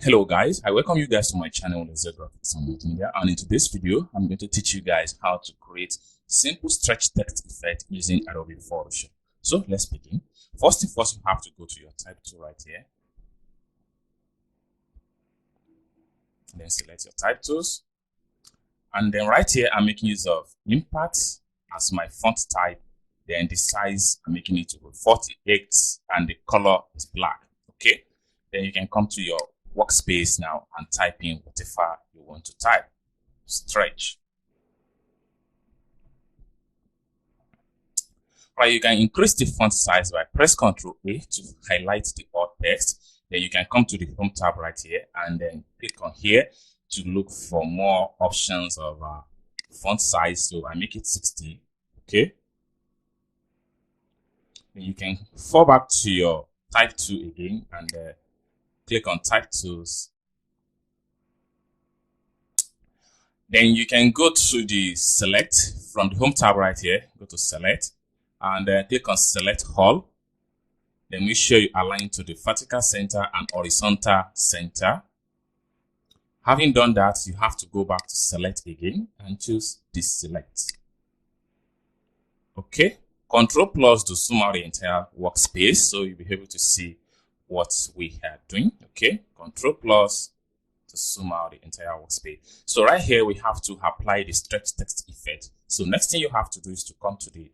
Hello guys, I welcome you guys to my channel Laser Graphics and Multimedia, and in today's video I'm going to teach you guys how to create simple stretch text effect using Adobe Photoshop. So let's begin. First thing first, you have to go to your type tool right here, then select your type tools, and then right here I'm making use of Impact as my font type. Then the size I'm making it to 48 and the color is black. Okay, then you can come to your workspace now and type in whatever you want to type. Stretch. Right, you can increase the font size by press Ctrl A to highlight the alt text. Then you can come to the home tab right here and then click on here to look for more options of font size. So I make it 60. Okay. Then you can fall back to your type tool again and click on type tools. Then you can go to the select from the home tab right here. Go to select and click on select all. Then make sure you align to the vertical center and horizontal center. Having done that, you have to go back to select again and choose deselect. Okay. Control plus to zoom out the entire workspace so you'll be able to see what we are doing. Okay, Control plus to zoom out the entire workspace. So right here we have to apply the stretch text effect. So next thing you have to do is to come to the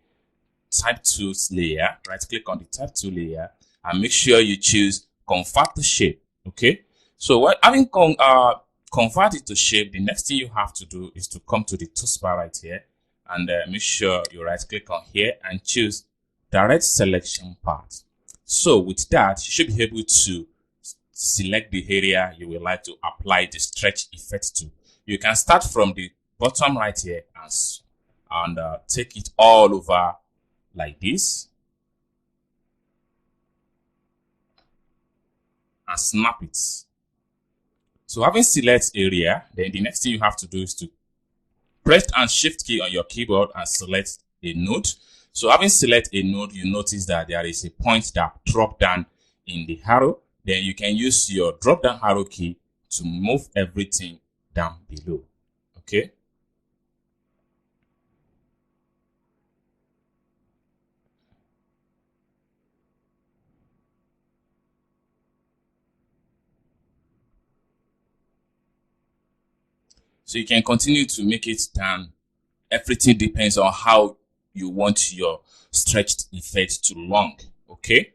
type tools layer, right click on the type tool layer and make sure you choose convert to shape. Okay, so having converted to shape, the next thing you have to do is to come to the toolbar right here and make sure you right click on here and choose direct selection path. So with that, you should be able to select the area you would like to apply the stretch effect to. You can start from the bottom right here and take it all over like this and snap it. So having select area, then the next thing you have to do is to press and shift key on your keyboard and select a node. So having select a node, you notice that there is a point that drop down in the arrow. Then you can use your drop down arrow key to move everything down below. Okay. So you can continue to make it down. Everything depends on how you want your stretched effect to long. Okay.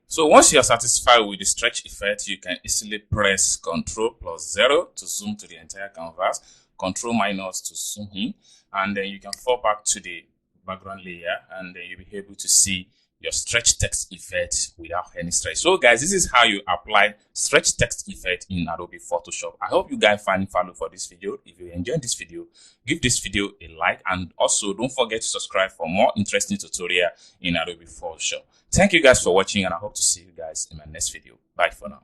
So once you are satisfied with the stretch effect, you can easily press Ctrl plus 0 to zoom to the entire canvas, Ctrl minus to zoom in, and then you can fall back to the background layer and then you'll be able to see your stretch text effect without any stretch. So guys, this is how you apply stretch text effect in Adobe Photoshop. I hope you guys find value for this video. If you enjoyed this video, give this video a like and also don't forget to subscribe for more interesting tutorial in Adobe Photoshop. Thank you guys for watching and I hope to see you guys in my next video. Bye for now.